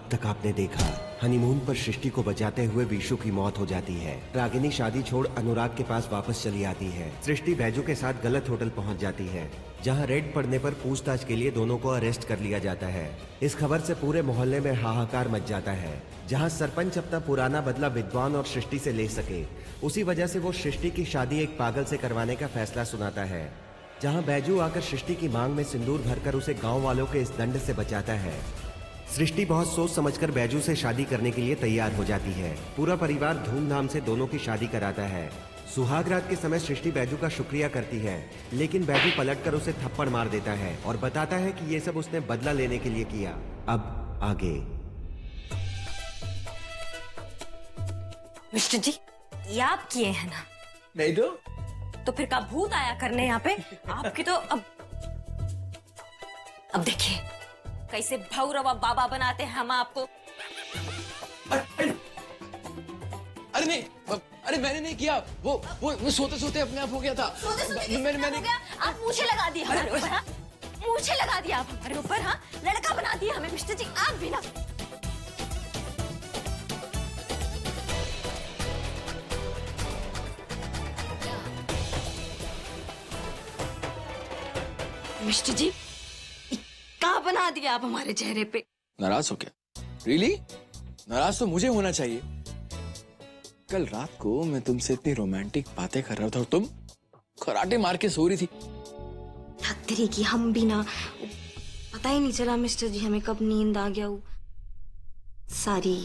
अब तक आपने देखा, हनीमून पर सृष्टि को बचाते हुए विशु की मौत हो जाती है। रागिनी शादी छोड़ अनुराग के पास वापस चली आती है। सृष्टि बैजू के साथ गलत होटल पहुंच जाती है, जहां रेड पड़ने पर पूछताछ के लिए दोनों को अरेस्ट कर लिया जाता है। इस खबर से पूरे मोहल्ले में हाहाकार मच जाता है। जहां सरपंच अपना पुराना बदला विद्वान और सृष्टि से ले सके, उसी वजह से वो सृष्टि की शादी एक पागल से करवाने का फैसला सुनाता है। जहां बैजू आकर सृष्टि की मांग में सिंदूर भरकर उसे गांव वालों के इस दंड से बचाता है। सृष्टि बहुत सोच समझकर बैजू से शादी करने के लिए तैयार हो जाती है। पूरा परिवार धूमधाम से दोनों की शादी कराता है। सुहाग रात के समय सृष्टि बैजू का शुक्रिया करती है, लेकिन बैजू पलटकर उसे थप्पड़ मार देता है और बताता है कि ये सब उसने बदला लेने के लिए किया। अब आगे। मिस्टर जी, ये आप किए हैं ना? नहीं तो फिर का भूत आया करने यहाँ पे? आपकी तो अब देखिए कैसे भौरवा बाबा बनाते हैं हम आपको। अरे नहीं, अरे मैंने नहीं किया। वो सोते सोते अपने आप हो गया था। मैंने आप मूछे लगा दिए हमारे ऊपर। हाँ, मूछे लगा दिया आप हमारे ऊपर। हाँ, लड़का बना दिया हमें मिस्टर जी, आप भी ना। मिस्टर जी, क्या बना दिया आप हमारे चेहरे पे? नाराज हो क्या? रियली? नाराज तो मुझे होना चाहिए। कल रात को मैं तुमसे इतनी रोमांटिक बातें कर रहा था और तुम खराटे मार के सो रही थी। तेरी की हम भी ना, पता ही नहीं चला मिस्टर जी हमें कब नींद आ गया। सारी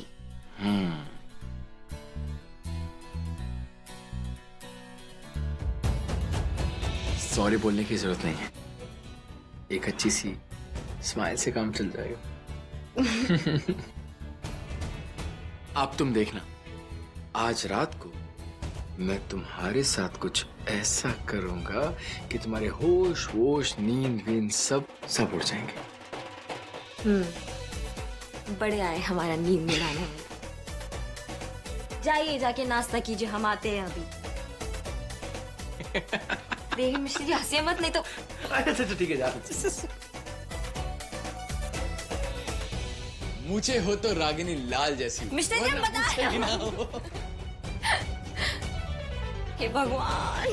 सॉरी बोलने की जरूरत नहीं है, एक अच्छी सी स्माइल से काम चल जाएगा। अब तुम देखना, आज रात को मैं तुम्हारे साथ कुछ ऐसा करूंगा कि तुम्हारे होश वोश नींद वींद सब उड़ जाएंगे। बड़े आए हमारा नींद मिलाने में। जाइए जाके नाश्ता कीजिए, हम आते हैं अभी। देखिए मिश्री जी, हंसिए मत, नहीं तो। अच्छा ठीक है, जा। मुझे हो तो रागिनी लाल जैसी। मिस्टर जी, हम बताएं। हे भगवान।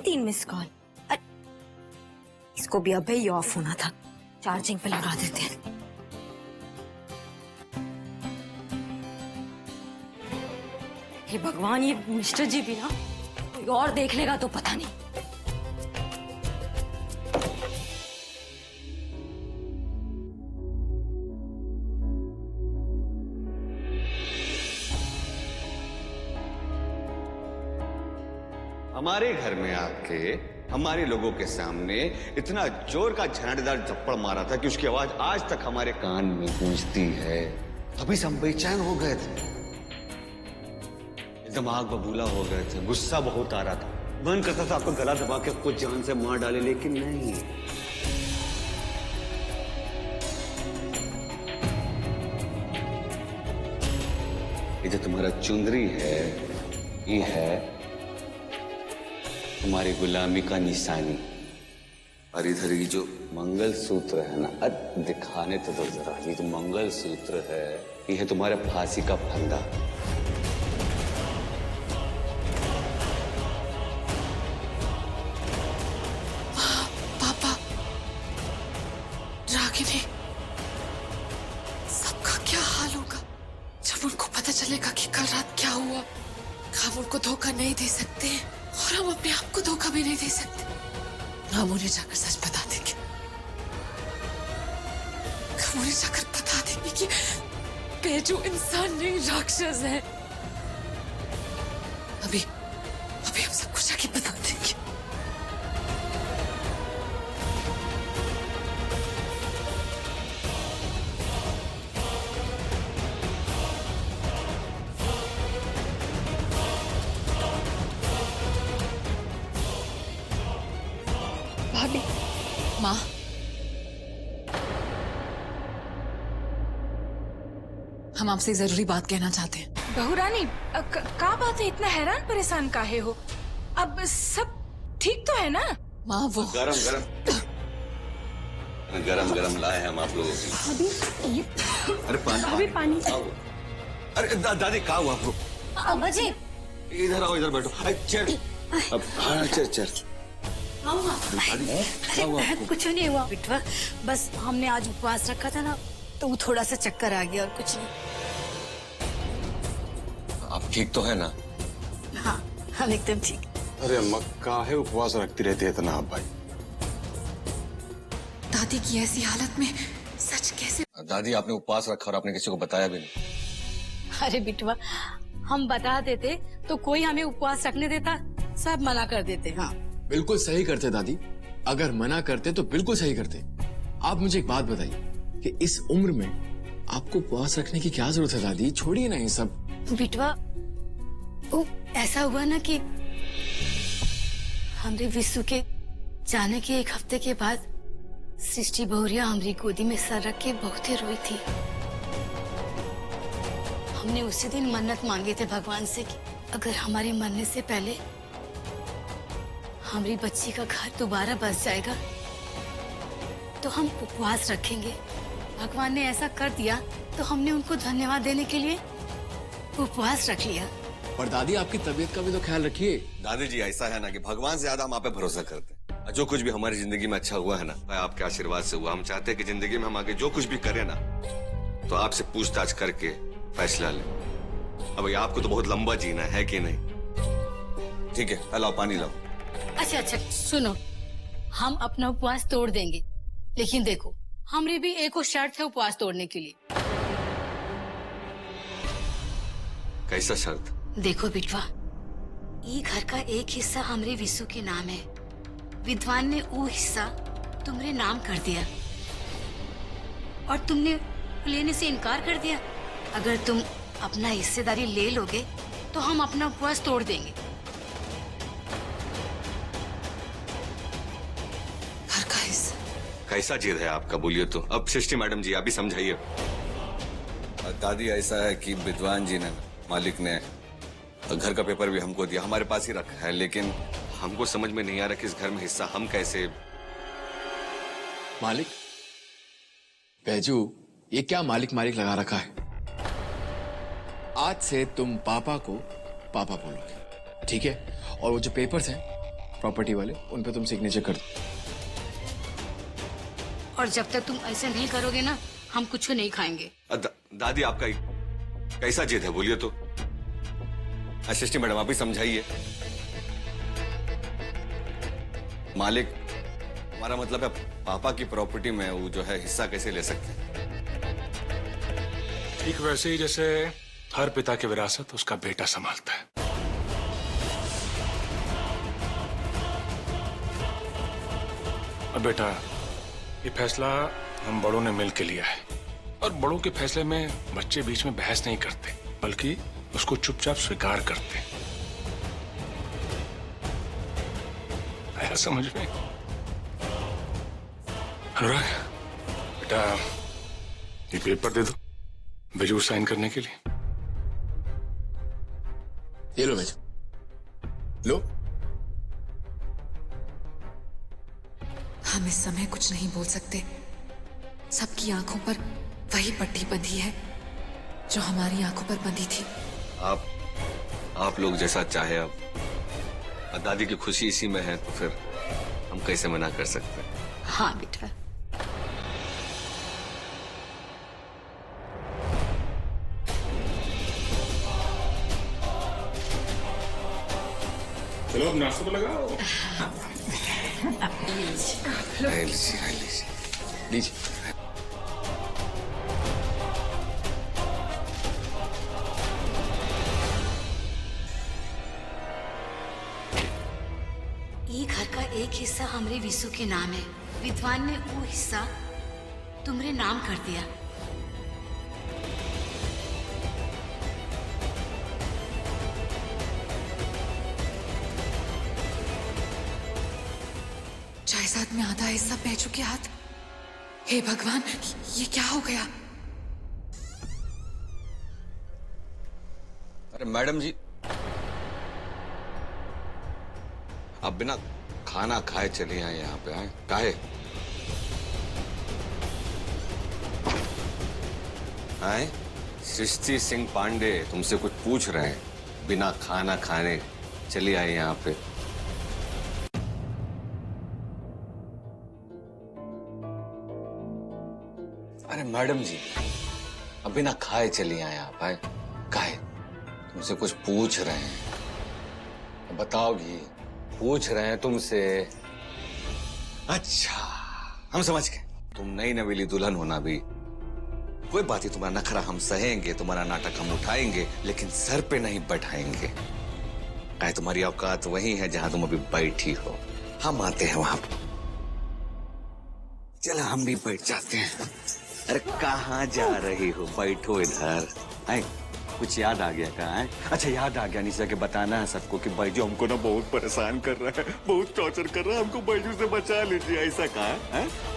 तीन मिस कॉल। इसको भी अभी ही ऑफ होना था, चार्जिंग पे लगा देते हैं। हे भगवान, ये मिस्टर जी भी ना कोई और देख लेगा तो पता नहीं। हमारे घर में आके हमारे लोगों के सामने इतना जोर का झनाटेदार थप्पड़ मारा था कि उसकी आवाज आज तक हमारे कान में गूंजती है। अभी से हम बेचैन हो गए थे, दिमाग बबूला हो गए थे, गुस्सा बहुत आ रहा था, मन करता था आपको गला दबा के कुछ जान से मार डाले, लेकिन नहीं। ये जो तुम्हारा चुंदरी है, ये है तुम्हारी गुलामी का निशानी, और इधर ये जो मंगल सूत्र है ना, अब दिखाने तो दो जरा। ये जो मंगल सूत्र है, ये है तुम्हारे फांसी का फंदा। पापा, रागिनी, सबका क्या हाल होगा जब उनको पता चलेगा कि कल रात क्या हुआ। हम उनको धोखा नहीं दे सकते और हम अपने आप को धोखा भी नहीं दे सकते। हम उन्हें जाकर सच बता देंगे। हम उन्हें जाकर बता देंगे कि बैजू इंसान नहीं, राक्षस है। अभी हम सबको जाके बता देंगे। भाभी, माँ, हम आपसे जरूरी बात कहना चाहते हैं। बहू रानी, का बात है, इतना हैरान परेशान काहे हो? अब सब ठीक तो है ना? माँ वो गरम गरम गरम लाए हैं हम आप लोगों के लिए। अभी अरे पानी पानी आओ। अरे दादी कहा हुआ आपको? अब्बा जी इधर आओ, इधर बैठो। अरे चल अब, हाँ चल दादी क्या हुआ आपको? कुछ नहीं हुआ बिटवा, बस हमने आज उपवास रखा था ना, तो वो थोड़ा सा चक्कर आ गया और कुछ नहीं। आप ठीक तो है ना? हाँ हम एकदम ठीक। अरे अम्मा काहे उपवास रखती रहती है इतना आप भाई? दादी की ऐसी हालत में सच कैसे? दादी आपने उपवास रखा और आपने किसी को बताया भी नहीं। अरे बिटवा, हम बता देते तो कोई हमें उपवास रखने देता? सब मना कर देते। हाँ बिल्कुल सही करते दादी, अगर मना करते तो बिल्कुल सही करते। आप मुझे एक बात बताइए कि इस उम्र में आपको उपवास रखने की क्या जरूरत है दादी? छोड़िए ना ये सब। बिटवा, वो ऐसा हुआ ना कि हमरे विश्व के जाने के एक हफ्ते के बाद सृष्टि बहुरिया हमारी गोदी में सर रख के बहुत ही रोई थी। हमने उसी दिन मन्नत मांगे थे भगवान से कि अगर हमारे मरने से पहले हमारी बच्ची का घर दोबारा बस जाएगा तो हम उपवास रखेंगे। भगवान ने ऐसा कर दिया तो हमने उनको धन्यवाद देने के लिए उपवास रख लिया। पर दादी आपकी तबीयत का भी तो ख्याल रखिए। दादी जी ऐसा है ना कि भगवान से ज्यादा हम आप पे भरोसा करते हैं। जो कुछ भी हमारी जिंदगी में अच्छा हुआ है ना, वह आपके आशीर्वाद से हुआ। हम चाहते हैं कि जिंदगी में हम आगे जो कुछ भी करें ना, तो आपसे पूछताछ करके फैसला लें। अब आपको तो बहुत लंबा जीना है कि नहीं? ठीक है, लाओ पानी लाओ। अच्छा अच्छा सुनो, हम अपना उपवास तोड़ देंगे, लेकिन देखो हमारी भी एक और शर्त है उपवास तोड़ने के लिए। कैसा शर्त? देखो बिटवा, ये घर का एक हिस्सा हमरे विशु के नाम है। विद्वान ने वो हिस्सा तुम्हारे नाम कर दिया और तुमने लेने से इनकार कर दिया। अगर तुम अपना हिस्सेदारी ले लोगे तो हम अपना उपवास तोड़ देंगे। घर का हिस्सा? कैसा जिद है आपका, बोलिए तो। अब सृष्टि मैडम जी आप भी समझाइए। दादी ऐसा है कि विद्वान जी ने, मालिक ने घर का पेपर भी हमको दिया, हमारे पास ही रखा है, लेकिन हमको समझ में नहीं आ रहा कि इस घर में हिस्सा हम कैसे। मालिक? बैजू, ये क्या मालिक मालिक लगा रखा है? आज से तुम पापा को पापा बोलोगे, ठीक है? और वो जो पेपर्स हैं प्रॉपर्टी वाले, उन पे तुम सिग्नेचर कर दो। और जब तक तुम ऐसे नहीं करोगे ना, हम कुछ नहीं खाएंगे। दादी आपका कैसा जिद है, बोलिए तो। सृष्टि मैडम आप ही समझाइए। मालिक, हमारा मतलब है पापा की प्रॉपर्टी में वो जो है हिस्सा कैसे ले सकते हैं? ठीक वैसे ही जैसे हर पिता की विरासत उसका बेटा संभालता है। अब बेटा, ये फैसला हम बड़ों ने मिल के लिया है, और बड़ों के फैसले में बच्चे बीच में बहस नहीं करते, बल्कि उसको चुपचाप स्वीकार करते। आया समझ में? अनुराग बेटा, ये पेपर दे दो बैजू साइन करने के लिए। ये लो बैजू, लो। हम इस समय कुछ नहीं बोल सकते। सबकी आंखों पर वही पट्टी बंधी है जो हमारी आंखों पर बंधी थी। आप लोग जैसा चाहे। अब दादी की खुशी इसी में है, तो फिर हम कैसे मना कर सकते हैं? हाँ बेटा। चलो अब नाश्ता तो लगाओ। लीजिए। ये घर का एक हिस्सा हमरे विशु के नाम है। विद्वान ने वो हिस्सा तुम्हारे नाम कर दिया। जायदाद में आधा हिस्सा बैजू के हाथ। हे भगवान, ये क्या हो गया? अरे मैडम जी, आप बिना खाना खाए चले आए यहाँ पे। आए काहे? आए सृष्टि सिंह पांडे तुमसे कुछ पूछ रहे हैं, बिना खाना खाने चली आई यहाँ पे। अरे मैडम जी, अब बिना खाए चली आए आप। आए काहे? तुमसे कुछ पूछ रहे हैं, बताओगी? पूछ रहे हैं तुमसे। अच्छा, हम समझ गए, तुम नई नवेली दुल्हन होना भी कोई बात ही, तुम्हारा नखरा हम सहेंगे, तुम्हारा नाटक हम उठाएंगे, लेकिन सर पे नहीं बैठाएंगे। काहे तुम्हारी औकात वही है जहां तुम अभी बैठी हो, हम आते हैं वहां पर। चलो हम भी बैठ जाते हैं। अरे कहाँ जा रही हो? बैठो इधर। आए कुछ याद आ गया क्या? है अच्छा याद आ गया, निशा के बताना है सबको कि बैजू हमको ना बहुत परेशान कर रहा है, बहुत टॉर्चर कर रहा है, हमको बैजू से बचा लीजिए, ऐसा कहा है?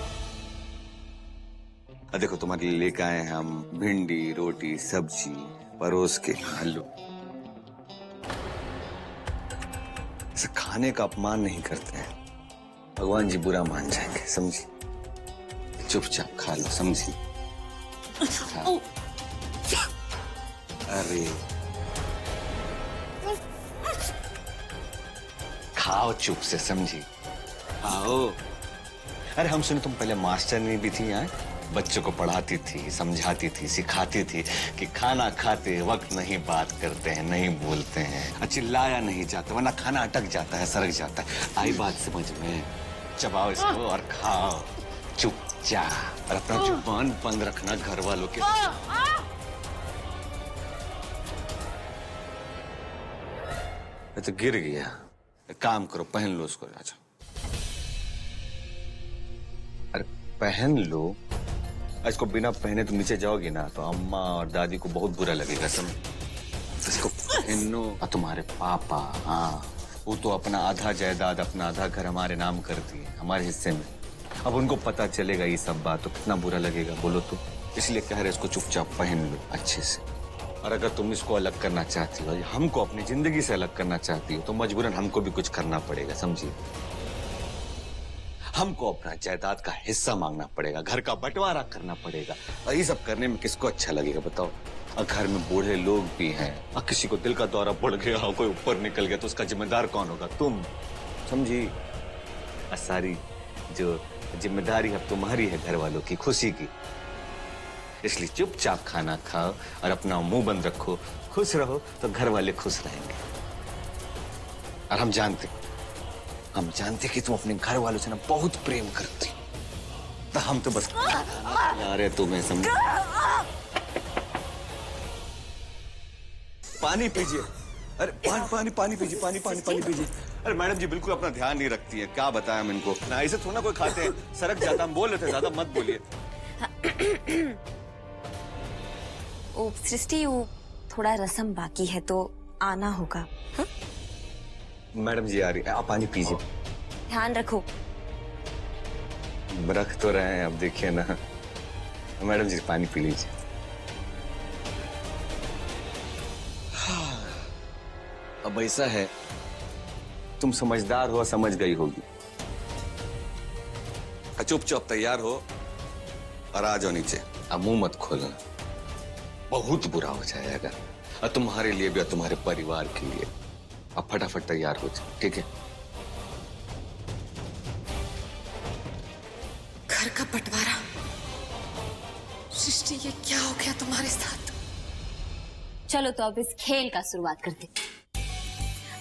देखो तुम्हारे लिए लेकर आए हैं हम भिंडी, रोटी, सब्जी परोस के, आलू। ऐसा खाने का अपमान नहीं करते हैं, भगवान जी बुरा मान जाएंगे, समझी? चुपचाप खा लो, समझी? अरे खाओ चुप से, समझी? आओ। अरे हम सुने तुम पहले मास्टरनी भी थी यहाँ, बच्चों को पढ़ाती थी, समझाती थी, सिखाती थी कि खाना खाते वक्त नहीं बात करते हैं, नहीं बोलते हैं, चिल्लाया नहीं जाता वरना खाना अटक जाता है, सरक जाता है। आई बात समझ में? चबाओ इसको और खाओ चुपचाप, और अपना जुबान बंद रखना घर वालों के। मैं तो गिर गया। एक काम करो, पहन लो उसको। अच्छा अरे पहन लो, इसको बिना पहने तुम नीचे जाओगी ना तो अम्मा और दादी को बहुत बुरा लगेगा, समझ? इसको पहनो। और तुम्हारे पापा, हाँ वो तो अपना आधा जायदाद, अपना आधा घर हमारे नाम कर दिए, हमारे हिस्से में। अब उनको पता चलेगा ये सब बात तो कितना बुरा लगेगा, बोलो तो। इसलिए कह रहे इसको चुपचाप पहन लो अच्छे से। और अगर तुम इसको अलग करना चाहती हो, हमको अपनी जिंदगी से अलग करना चाहती हो, तो मजबूरन हमको भी कुछ करना पड़ेगा, समझिए? हमको अपना जायदाद का हिस्सा मांगना पड़ेगा, घर का बंटवारा करना पड़ेगा। और ये सब करने में किसको अच्छा लगेगा बताओ? और घर में बूढ़े लोग भी हैं, और किसी को दिल का दौरा पड़ गया, कोई ऊपर निकल गया तो उसका जिम्मेदार कौन होगा? तुम, समझी? सारी जो जिम्मेदारी अब तुम्हारी है घर वालों की खुशी की। इसलिए चुपचाप खाना खाओ और अपना मुंह बंद रखो, खुश रहो तो घर वाले खुश रहेंगे। और हम जानते कि तुम अपने घर वालों से ना बहुत प्रेम करती, तो हम तो बस यार तुम्हें समझ। पानी पीजिए। अरे पानी पीजिए, पानी पीजिए। अरे मैडम जी बिल्कुल अपना ध्यान नहीं रखती है, क्या बताएं हम इनको? ना ऐसे थोड़ा कोई खाते हैं, सरक जाता। हम बोल रहे थे ज्यादा मत बोलिए। ओ सृष्टि, वो थोड़ा रसम बाकी है तो आना होगा। हा? मैडम जी आ रही है, आप पानी पीजिए। ध्यान रखो। रख तो रहे हैं, अब देखिए ना। मैडम जी पानी पी लीजिए। अब ऐसा है, तुम समझदार हो, समझ गई होगी। चुपचाप तैयार हो और आ जाओ नीचे। अब मुंह मत खोलना, बहुत बुरा हो जाएगा, और तुम्हारे लिए भी और तुम्हारे परिवार के लिए। अब फटाफट तैयार हो जाओ, ठीक है? घर का बंटवारा? सृष्टि ये क्या हो गया तुम्हारे साथ? चलो तो अब इस खेल का शुरुआत करते।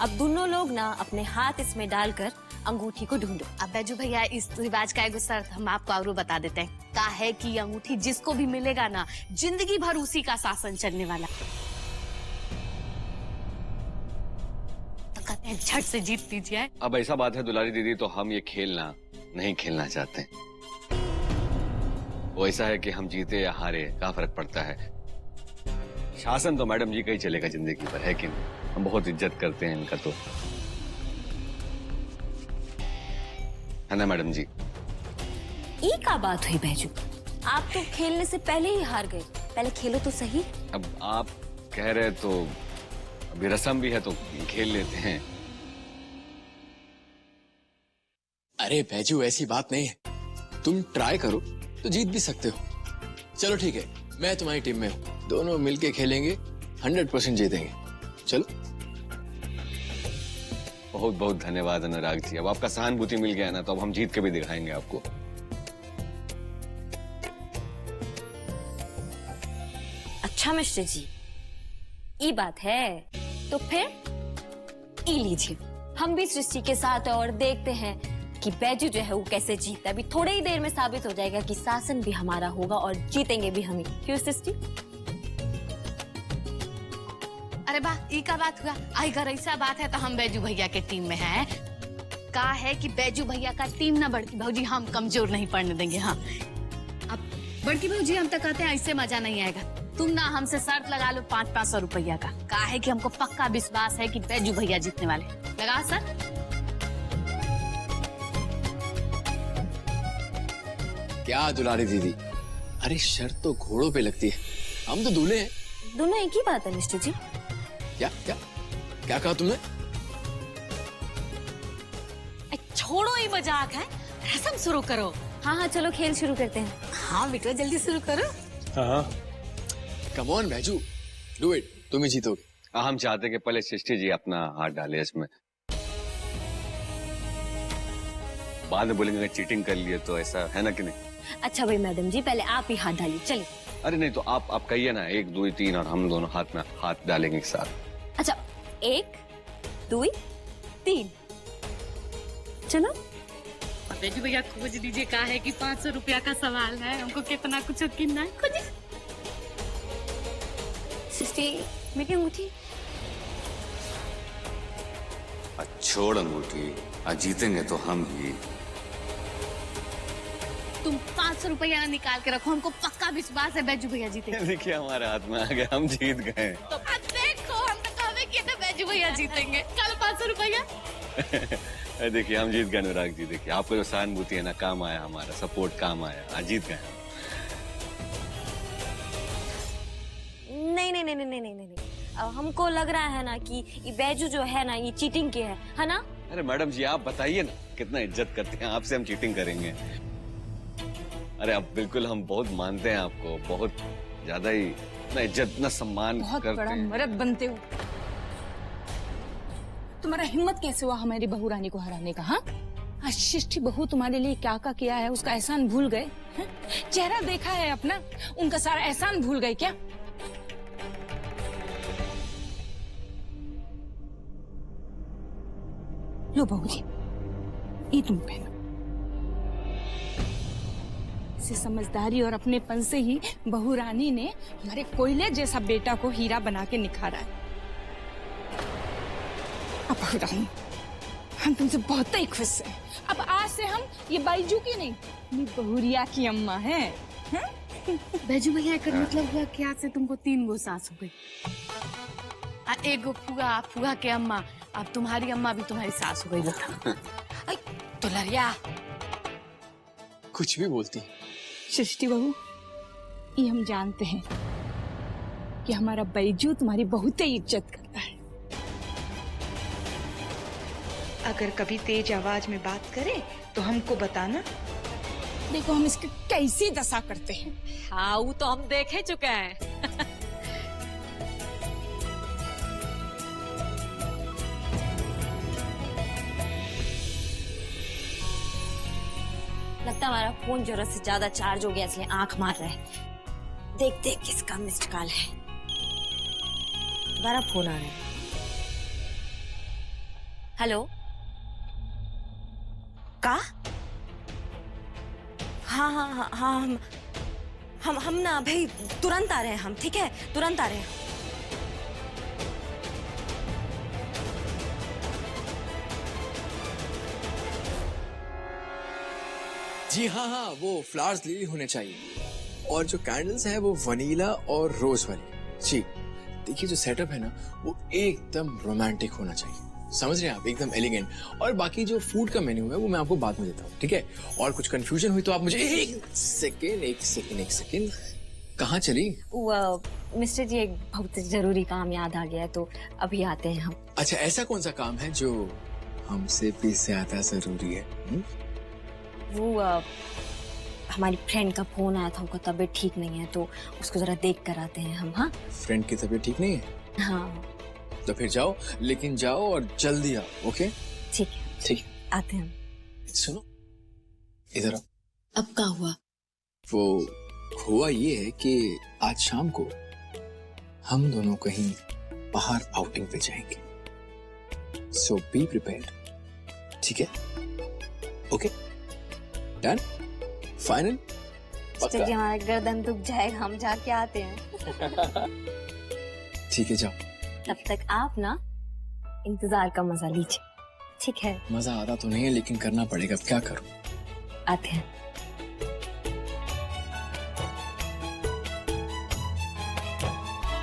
अब दोनों लोग ना अपने हाथ इसमें डालकर अंगूठी को ढूंढो। अब बैजू भैया इस रिवाज का गुस्सा हम आपको और बता देते हैं। का है कि अंगूठी जिसको भी मिलेगा ना, जिंदगी भर उसी का शासन चलने वाला। तो कहते हैं झट से जीत लीजिए। अब ऐसा बात है दुलारी दीदी, तो हम ये खेलना नहीं खेलना चाहते। वो ऐसा है कि हम जीते या हारे क्या फर्क पड़ता है? शासन तो मैडम जी का ही चलेगा जिंदगी पर, है कि नहीं? हम बहुत इज्जत करते हैं इनका, तो है ना मैडम जी? ये क्या बात हुई बैजू? आप तो खेलने से पहले ही हार गए, पहले खेलो तो सही। अब आप कह रहे तो अभी रस्म भी है तो खेल लेते हैं। अरे बैजू ऐसी बात नहीं है, तुम ट्राई करो तो जीत भी सकते हो। चलो ठीक है, मैं तुम्हारी टीम में हूँ, दोनों मिलके खेलेंगे, 100% जीतेंगे। चलो। बहुत बहुत धन्यवाद अनुराग जी। अब आपका सहानुभूति मिल गया ना, तो अब हम जीत के भी दिखाएंगे आपको। अच्छा मिस्टर जी, ये बात है तो फिर ई लीजिए, हम भी सृष्टि के साथ हैं और देखते हैं कि बैजू जो है वो कैसे जीतता है। अभी थोड़ी ही देर में साबित हो जाएगा कि शासन भी हमारा होगा और जीतेंगे भी हम ही। क्यों सृष्टि? अरे वाह, ई का बात हुआ। आई अगर ऐसा बात है तो हम बैजू भैया के टीम में हैं। का है कि बैजू भैया का टीम ना बड़की भौजी हम कमजोर नहीं पड़ने देंगे। हाँ, अब बड़की भौजी हम तो कहते हैं ऐसे मजा नहीं आएगा। तुम ना हमसे शर्त लगा लो 500 रुपया का। कहा है कि हमको पक्का विश्वास है कि बैजू भैया जीतने वाले। लगा सर? क्या दुलारी दीदी, अरे शर्त तो घोड़ों पे लगती है, हम तो दूल्हे हैं। दोनों एक ही बात है मिस्टर जी। क्या क्या क्या कहा तुमने? छोड़ो ये मजाक है, रस्म शुरू करो। हाँ हाँ चलो खेल शुरू करते हैं। हाँ बेटा जल्दी शुरू करो। हाँ come on Baiju, do it, तुम ही जीतोगे। हम चाहते कि पहले सृष्टि जी अपना हाथ डाले इसमें, बाद में बोलेंगे चीटिंग कर लिए, तो ऐसा है ना कि नहीं? अच्छा भाई मैडम जी, पहले आप ही हाथ डालिए। चलिए। अरे नहीं, तो आप कहिए ना 1 2 3 और हम दोनों हाथ में हाथ डालेंगे एक साथ। अच्छा 1 2 3 चलो। बैजू भैया खोज दीजिए। कहा है कि 500 रुपया का सवाल है, हमको कितना कुछ गिनना है। खोजिए। सृष्टि मेरी अंगूठी। छोड़ अंगूठी, आज जीतेंगे तो हम ही। तुम 500 रुपया निकाल के रखो, हमको पक्का विश्वास है बैजू भैया जीतेंगे। देखिए हमारे हाथ में आ गए, हम जीत गए। तो देखो, हम तो कहवे किए थे बैजू भैया जीतेंगे। कल 500 रुपया। देखिए हम जीत गए अनुराग जी। देखिए आपको जो सहानुभूति है ना, काम आया, हमारा सपोर्ट काम आया, आज जीत गए हम। नहीं नहीं नहीं नहीं नहीं नहीं, हमको लग रहा है ना कि ये बैजू जो है ना ये चीटिंग की है ना? अरे मैडम जी आप बताइए ना, कितना इज्जत करते हैं आपसे, हम चीटिंग करेंगे? अरे अब बिल्कुल हम बहुत मानते हैं आपको, बहुत ज्यादा ही ना इज्जत ना सम्मान बहुत करते बड़ा हैं। मर्द बनते हो। तुम्हारा हिम्मत कैसे हुआ हमारी बहू रानी को हराने का? हाँ, आज सृष्टि बहू तुम्हारे लिए क्या क्या किया है, उसका एहसान भूल गए? चेहरा देखा है अपना, उनका सारा एहसान भूल गए क्या? लो बहू जी, ये तुम पहनो। इसे समझदारी और अपनेपन से ही बहू रानी ने हमारे कोयले जैसा बेटा को हीरा बना के निखारा है। अब बहू रानी, हम तुमसे बहुत ही खुश हैं। अब आज से हम ये बैजू की नहीं, ये बहुरिया की अम्मा हैं। बैजू भैया का मतलब हुआ कि आज से तुमको 3 गो सास हो गई। एक गो फुआ, फुआ के अम्मा, अब तुम्हारी अम्मा भी तुम्हारी सास हो गई। तो लरिया कुछ भी बोलती। सृष्टि बहू, ये हम जानते हैं कि हमारा बैजू तुम्हारी बहुत ही इज्जत करता है। अगर कभी तेज आवाज में बात करे तो हमको बताना। देखो हम इसकी कैसी दशा करते हैं। हाँ वो तो हम देख ही चुके हैं। लगता है हमारा फोन जरूरत से ज्यादा चार्ज हो गया, इसलिए आंख मार रहा है। देखते किसका मिस्ड कॉल है। दोबारा फोन आ रहा है। हेलो, का? हाँ हाँ हाँ हाँ, हम ना भाई तुरंत आ रहे हैं हम। ठीक है, तुरंत आ रहे हैं। जी हाँ हाँ, वो फ्लावर्स लिली होने चाहिए, और जो कैंडल्स है वो वनीला और रोज वाली। जी देखिए, जो सेटअप है ना वो एकदम रोमांटिक होना चाहिए, समझ रहे हैं आप, एकदम एलिगेंट। और बाकी जो फूड का मेन्यू है वो मैं आपको बाद में देता हूँ, ठीक है? और कुछ कंफ्यूजन हुई तो आप मुझे एक सेकेंड कहाँ चली? मिस्टर जी एक बहुत जरूरी काम याद आ गया है, तो अभी आते हैं हम। अच्छा, ऐसा कौन सा काम है जो हमसे भी ज्यादा जरूरी है? हमारी फ्रेंड का फोन आया था, उनको तबीयत ठीक नहीं है, तो उसको जरा देख कर आते हैं हम। हाँ फ्रेंड की तबीयत ठीक नहीं है? हाँ तो फिर जाओ, लेकिन जाओ और जल्दी आओ। ओके ठीक है, ठीक आते हैं हम। सुनो इधर आओ। अब क्या हुआ? वो हुआ ये है कि आज शाम को हम दोनों कहीं बाहर आउटिंग पे जाएंगे, सो बी प्रिपेयर्ड। ठीक है? Okay done final? मिस्टर जी हमारा गर्दन दुख जाएगा, हम जाके आते हैं। ठीक है जाओ। तब तक आप ना इंतजार का मजा लीजिए। ठीक है? मजा आता तो नहीं है, लेकिन करना पड़ेगा, अब क्या करूं। आते हैं।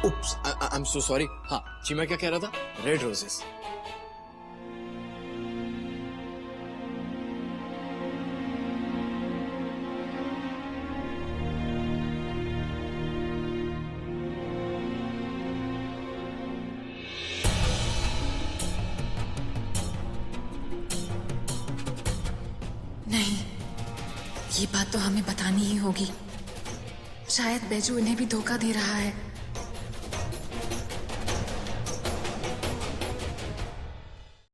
Oops, I'm so sorry. हाँ जी, मैं क्या कह रहा था? Red roses. नहीं, ये बात तो हमें बतानी ही होगी। शायद बैजू इन्हें भी धोखा दे रहा है।